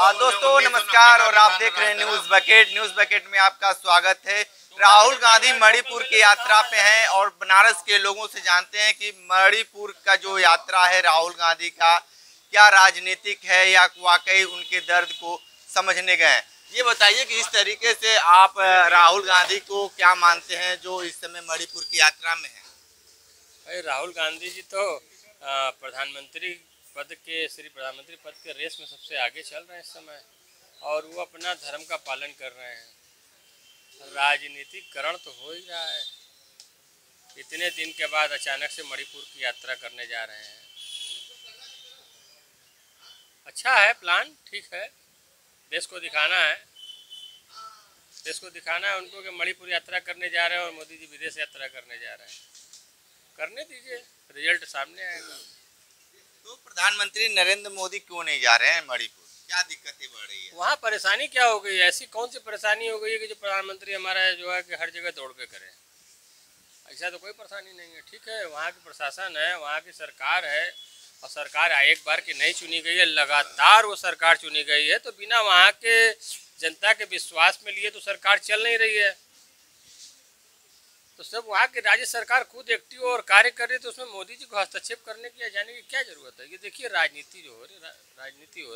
दोस्तों नमस्कार और आप देख रहे हैं न्यूज बकेट में आपका स्वागत है। राहुल गांधी मणिपुर की यात्रा पे हैं और बनारस के लोगों से जानते हैं कि मणिपुर का जो यात्रा है राहुल गांधी का क्या राजनीतिक है या वाकई उनके दर्द को समझने गए हैं। ये बताइए कि इस तरीके से आप राहुल गांधी को क्या मानते हैं जो इस समय मणिपुर की यात्रा में है। भाई राहुल गांधी जी तो प्रधानमंत्री प्रधानमंत्री पद के रेस में सबसे आगे चल रहे हैं इस समय और वो अपना धर्म का पालन कर रहे हैं। राजनीतिकरण तो हो ही रहा है। इतने दिन के बाद अचानक से मणिपुर की यात्रा करने जा रहे हैं। अच्छा है, प्लान ठीक है। देश को दिखाना है उनको कि मणिपुर यात्रा करने जा रहे हैं और मोदी जी विदेश यात्रा करने जा रहे हैं। करने दीजिए, रिजल्ट सामने आएगा। तो प्रधानमंत्री नरेंद्र मोदी क्यों नहीं जा रहे हैं मणिपुर, क्या दिक्कतें बढ़ रही है? वहाँ परेशानी क्या हो गई? ऐसी कौन सी परेशानी हो गई है कि जो प्रधानमंत्री हमारा जो है कि हर जगह दौड़ के करे? ऐसा तो कोई परेशानी नहीं है। ठीक है, वहाँ की प्रशासन है, वहाँ की सरकार है और सरकार एक बार की नहीं चुनी गई है, लगातार वो सरकार चुनी गई है। तो बिना वहाँ के जनता के विश्वास में लिए तो सरकार चल नहीं रही है। तो सब वहाँ की राज्य सरकार खुद एक्टिव और कार्य कर रही है, तो उसमें मोदी जी को हस्तक्षेप करने की या जाने की क्या जरूरत है? ये देखिए राजनीति हो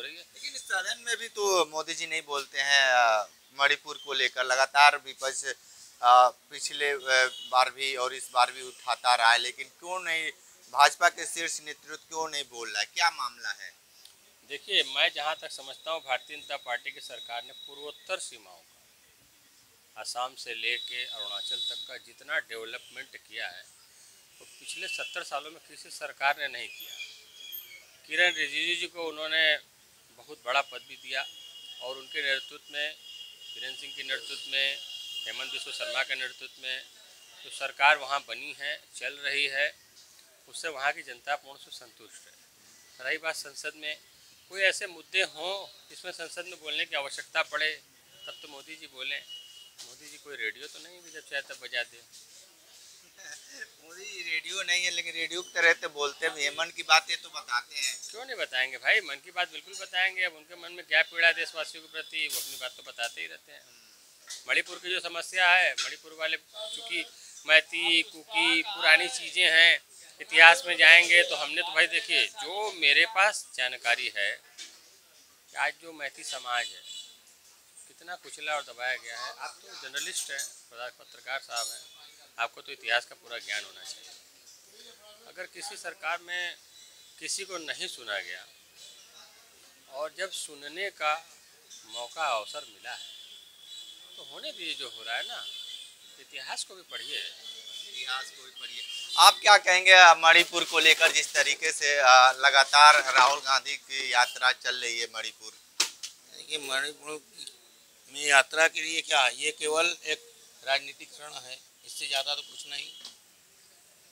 रही है। लेकिन इस सदन में भी तो मोदी जी नहीं बोलते हैं मणिपुर को लेकर। लगातार विपक्ष पिछले बार भी और इस बार भी उठाता रहा है, लेकिन क्यों नहीं भाजपा के शीर्ष नेतृत्व क्यों नहीं बोल रहा है, क्या मामला है? देखिए, मैं जहाँ तक समझता हूँ भारतीय जनता पार्टी की सरकार ने पूर्वोत्तर सीमाओं का, असम से लेके अरुणाचल तक का जितना डेवलपमेंट किया है वो पिछले 70 सालों में किसी सरकार ने नहीं किया। किरण रिजिजू जी को उन्होंने बहुत बड़ा पद भी दिया और उनके नेतृत्व में, बीरेन सिंह के नेतृत्व में, हेमंत बिस्वा शर्मा के नेतृत्व में जो सरकार वहाँ बनी है, चल रही है, उससे वहाँ की जनता पूर्ण से संतुष्ट है। रही बात संसद में, कोई ऐसे मुद्दे हों जिसमें संसद में बोलने की आवश्यकता पड़े तब तो मोदी जी बोलें। मोदी जी कोई रेडियो तो नहीं है जब चाहे तब बजा दे। मोदी जी रेडियो नहीं है, लेकिन रेडियो की तरह तो बोलते हैं, मन की बातें तो बताते हैं। क्यों नहीं बताएंगे भाई, मन की बात बिल्कुल बताएंगे। अब उनके मन में क्या पीड़ा है देशवासियों के प्रति, वो अपनी बात तो बताते ही रहते हैं। मणिपुर की जो समस्या है, मणिपुर वाले चूँकि मैती कुकी पुरानी चीज़ें हैं, इतिहास में जाएंगे तो हमने तो भाई देखिए, जो मेरे पास जानकारी है कि आज जो मैती समाज है कितना कुचला और दबाया गया है। आप तो जर्नलिस्ट हैं, पत्रकार साहब हैं, आपको तो इतिहास का पूरा ज्ञान होना चाहिए। अगर किसी सरकार में किसी को नहीं सुना गया और जब सुनने का मौका अवसर मिला है तो होने दीजिए। जो हो रहा है ना, इतिहास को भी पढ़िए। आप क्या कहेंगे मणिपुर को लेकर, जिस तरीके से लगातार राहुल गांधी की यात्रा चल रही है मणिपुर? देखिए, मणिपुर में यात्रा के लिए क्या, ये केवल एक राजनीतिक क्षण है, इससे ज़्यादा तो कुछ नहीं।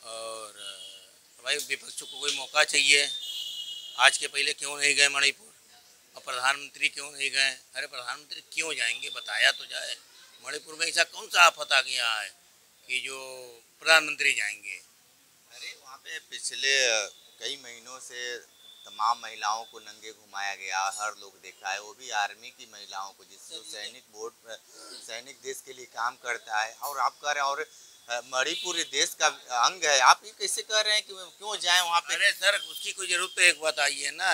और भाई विपक्ष को कोई मौका चाहिए। आज के पहले क्यों नहीं गए मणिपुर और प्रधानमंत्री क्यों नहीं गए? अरे प्रधानमंत्री क्यों जाएंगे, बताया तो जाए। मणिपुर में ऐसा कौन सा आफत आ गया है कि जो प्रधानमंत्री जाएंगे? अरे वहाँ पे पिछले कई महीनों से तमाम महिलाओं को नंगे घुमाया गया, हर लोग देखा है, वो भी आर्मी की महिलाओं को, जिससे सैनिक देश के लिए काम करता है। और आप कह रहे हैं और मणिपुर देश का अंग है, आप ये कैसे कह रहे हैं कि क्यों जाएं वहाँ पे? अरे सर, उसकी कोई जरूरत तो एक बात आई है ना,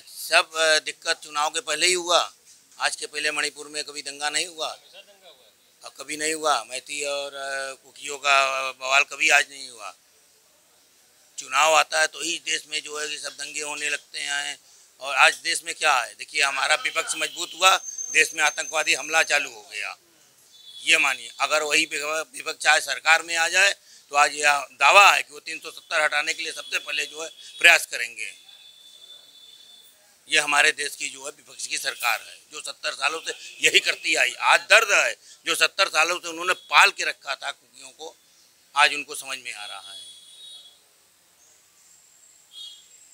सब दिक्कत चुनाव के पहले ही हुआ। आज के पहले मणिपुर में कभी दंगा नहीं हुआ और कभी नहीं हुआ। मैती और कुकियों का बवाल कभी आज नहीं हुआ। चुनाव आता है तो ही देश में जो है कि सब दंगे होने लगते हैं। और आज देश में क्या है, देखिए हमारा विपक्ष मजबूत हुआ, देश में आतंकवादी हमला चालू हो गया। ये मानिए, अगर वही विपक्ष चाहे सरकार में आ जाए तो आज यह दावा है कि वो 370 हटाने के लिए सबसे पहले जो है प्रयास करेंगे। ये हमारे देश की जो है विपक्ष की सरकार है, जो 70 सालों से यही करती आई। आज दर्द है, जो 70 सालों से उन्होंने पाल के रखा था कुकियों को, आज उनको समझ में आ रहा है।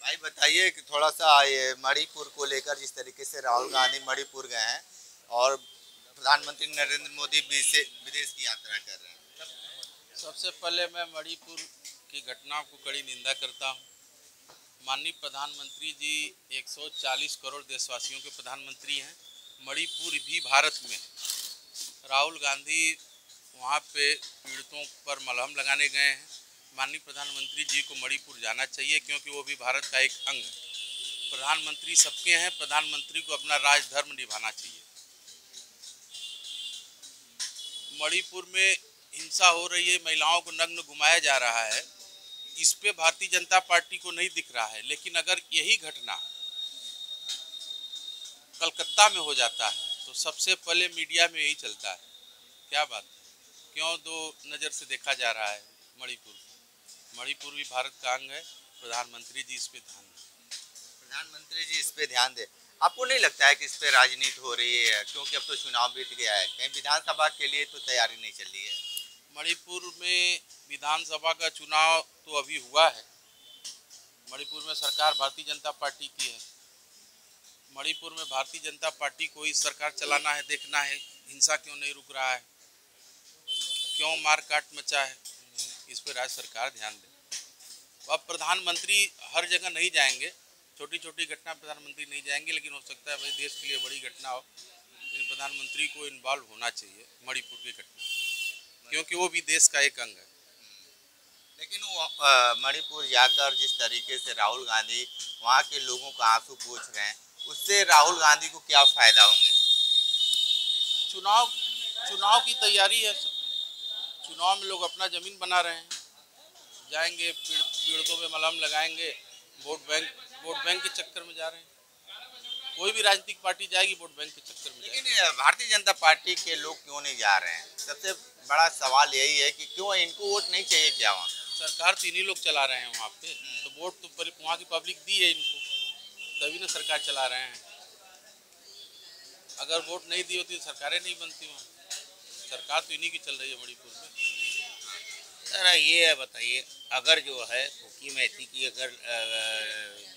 भाई बताइए कि थोड़ा सा ये मणिपुर को लेकर, जिस तरीके से राहुल गांधी मणिपुर गए हैं और प्रधानमंत्री नरेंद्र मोदी विदेश की यात्रा कर रहे हैं। सबसे पहले मैं मणिपुर की घटनाओं को कड़ी निंदा करता हूँ। माननीय प्रधानमंत्री जी 140 करोड़ देशवासियों के प्रधानमंत्री हैं। मणिपुर भी भारत में है। राहुल गांधी वहाँ पे पीड़ितों पर मलहम लगाने गए हैं। माननीय प्रधानमंत्री जी को मणिपुर जाना चाहिए, क्योंकि वो भी भारत का एक अंग है। प्रधानमंत्री सबके हैं, प्रधानमंत्री को अपना राजधर्म निभाना चाहिए। मणिपुर में हिंसा हो रही है, महिलाओं को नग्न घुमाया जा रहा है, इस पे भारतीय जनता पार्टी को नहीं दिख रहा है। लेकिन अगर यही घटना कलकत्ता में हो जाता है तो सबसे पहले मीडिया में यही चलता है। क्या बात है, क्यों दो नज़र से देखा जा रहा है मणिपुर? मणिपुर भी भारत का अंग है। प्रधानमंत्री जी इस पे ध्यान दें। प्रधानमंत्री जी इस पे ध्यान दें। आपको नहीं लगता है कि इस पे राजनीति हो रही है, क्योंकि अब तो चुनाव बीत गया है, कहीं विधानसभा के लिए तो तैयारी नहीं चल रही है? मणिपुर में विधानसभा का चुनाव तो अभी हुआ है। मणिपुर में सरकार भारतीय जनता पार्टी की है। मणिपुर में भारतीय जनता पार्टी को ही सरकार चलाना है, देखना है हिंसा क्यों नहीं रुक रहा है, क्यों मारकाट मचा है, इस पर राज्य सरकार ध्यान दे। अब प्रधानमंत्री हर जगह नहीं जाएंगे, छोटी छोटी घटना प्रधानमंत्री नहीं जाएंगे, लेकिन हो सकता है भाई देश के लिए बड़ी घटना हो, लेकिन प्रधानमंत्री को इन्वॉल्व होना चाहिए मणिपुर की घटना, क्योंकि वो भी देश का एक अंग है। लेकिन वो मणिपुर जाकर जिस तरीके से राहुल गांधी वहाँ के लोगों का आंसू पोंछ रहे हैं, उससे राहुल गांधी को क्या फायदा होंगे? चुनाव की तैयारी है सर। चुनाव में लोग अपना जमीन बना रहे हैं, जाएंगे पीड़ितों पे मलहम लगाएंगे, वोट बैंक के चक्कर में जा रहे हैं। कोई भी राजनीतिक पार्टी जाएगी वोट बैंक के चक्कर में। लेकिन भारतीय जनता पार्टी के लोग क्यों नहीं जा रहे हैं? सबसे बड़ा सवाल यही है कि क्यों इनको वोट नहीं चाहिए क्या? वहाँ सरकार तो इन्हीं लोग चला रहे हैं वहाँ पे, तो वोट तो वहाँ की पब्लिक दी है इनको, तभी ना सरकार चला रहे हैं। अगर वोट नहीं दी होती तो सरकारें नहीं बनती वहाँ। सरकार तो इन्हीं की चल रही है मणिपुर में। सर ये बताइए, अगर जो है कुकी मैती की अगर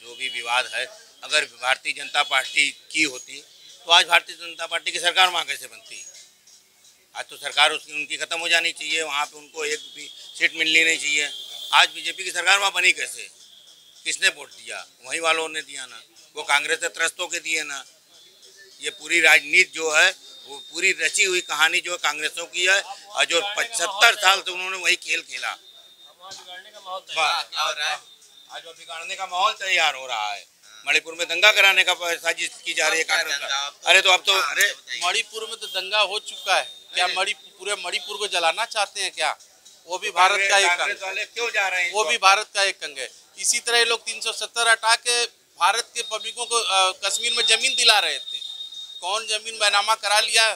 जो भी विवाद है, अगर भारतीय जनता पार्टी की होती तो आज भारतीय जनता पार्टी की सरकार वहाँ कैसे बनती? आज तो सरकार उनकी ख़त्म हो जानी चाहिए, वहाँ पे उनको एक भी सीट मिलनी नहीं चाहिए। आज बीजेपी की सरकार वहाँ बनी कैसे? किसने वोट दिया? वही वालों ने दिया ना, वो कांग्रेस से त्रस्तों के दिए ना। ये पूरी राजनीति जो है वो पूरी रची हुई कहानी जो कांग्रेसों की है, और जो 75 साल से उन्होंने वही खेल खेला। आज वो बिगाड़ने का माहौल तैयार हो रहा है। मणिपुर में दंगा कराने का साजिश की जा रही है कांग्रेस का। अरे तो अब तो मणिपुर में तो दंगा हो चुका है। क्या पूरे मणिपुर को जलाना चाहते हैं क्या? वो भी भारत का एक अंग है। क्यों जा रहे हैं? वो भी भारत का एक अंग है। इसी तरह लोग 370 हटा के भारत के पब्लिकों को कश्मीर में जमीन दिला रहे थे। कौन जमीन बैनामा करा लिया?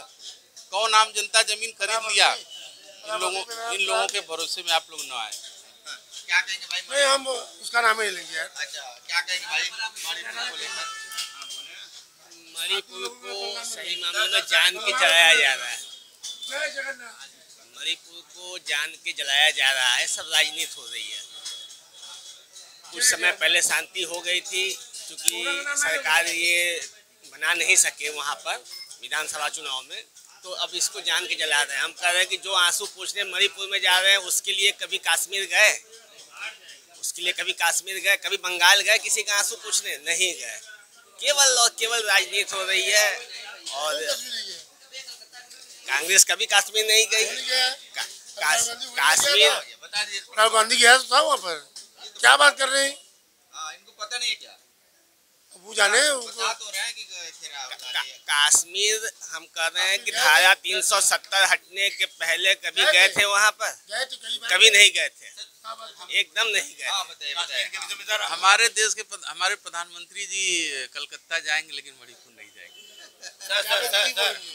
कौन आम जनता जमीन खरीद लिया? इन लोगों के भरोसे में आप लोग न आए। क्या कहेंगे भाई? नहीं, हम उसका नाम ही लेंगे यार। अच्छा, क्या कहेंगे भाई मणिपुर को लेकर? मणिपुर को सही मामले में जान के जलाया जा रहा है। मणिपुर को जान के जलाया जा रहा है, सब राजनीति हो रही है। कुछ समय पहले शांति हो गई थी, क्योंकि सरकार ये बना नहीं सके वहाँ पर विधानसभा चुनाव में, तो अब इसको जान के जला रहे हैं। हम कह रहे हैं कि जो आंसू पूछने मणिपुर में जा रहे हैं, उसके लिए कभी कश्मीर गए? उसके लिए कभी कश्मीर गए? कभी बंगाल गए किसी का आंसू पूछने? नहीं गए। केवल और केवल राजनीति हो रही है। और कांग्रेस कभी कश्मीर नहीं गई। कश्मीर राहुल गांधी गया तो था वहाँ पर। क्या बात कर रहे हैं? इनको पता नहीं है क्या? वो जाने बता तो रहे हैं कि कश्मीर हम कह रहे हैं कि धारा 370 हटने के पहले कभी गए थे वहाँ पर? कभी नहीं गए थे, एकदम नहीं गए। हमारे देश के हमारे प्रधानमंत्री जी कलकत्ता जाएंगे, लेकिन मणिपुर नहीं जाएंगे।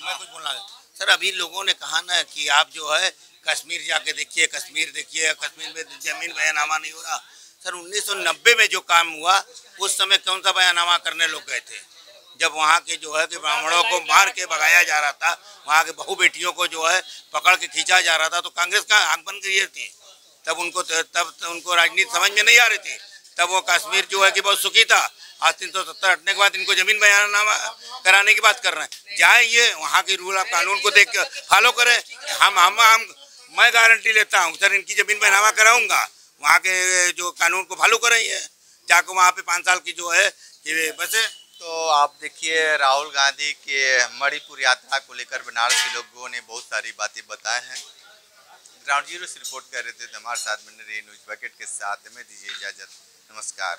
मैं कुछ बोलना है सर। अभी लोगों ने कहा ना कि आप जो है कश्मीर जाके देखिए, कश्मीर देखिए, कश्मीर में जमीन बयानामा नहीं हो रहा। सर 1990 में जो काम हुआ उस समय कौन सा बयानामा करने लोग गए थे? जब वहाँ के जो है कि ब्राह्मणों को मार के भगाया जा रहा था, वहाँ के बहू बेटियों को जो है पकड़ के खींचा जा रहा था, तो कांग्रेस का आंख बन गई थी। तब उनको राजनीति समझ में नहीं आ रही थी। तब वो कश्मीर जो है कि बहुत सुखी था। आज 370 हटने के बाद इनको जमीन बयानामा कराने की बात कर रहे हैं। जाए ये वहाँ के रूल ऑफ कानून को देख कर फॉलो करें। मैं गारंटी लेता हूँ सर, इनकी जमीन बयानामा कराऊंगा, वहाँ के जो कानून को फॉलो करें। ये जाको वहाँ पे 5 साल की जो है कि बसे। तो आप देखिए राहुल गांधी के मणिपुर यात्रा को लेकर बनारस के लोगों ने बहुत सारी बातें बताए हैं। ग्राउंड जीरो से रिपोर्ट कर रहे थे हमारे साथ बने रहिए न्यूज बकेट के साथ। हमें दीजिए इजाजत, नमस्कार।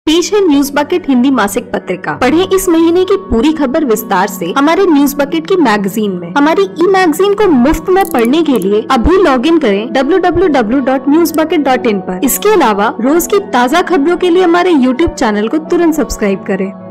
पेश है न्यूज बकेट हिंदी मासिक पत्रिका। पढ़ें इस महीने की पूरी खबर विस्तार से हमारे न्यूज बकेट की मैगजीन में। हमारी ई मैगजीन को मुफ्त में पढ़ने के लिए अभी लॉगिन करें www.newsbucket.in पर। इसके अलावा रोज की ताज़ा खबरों के लिए हमारे YouTube चैनल को तुरंत सब्सक्राइब करें।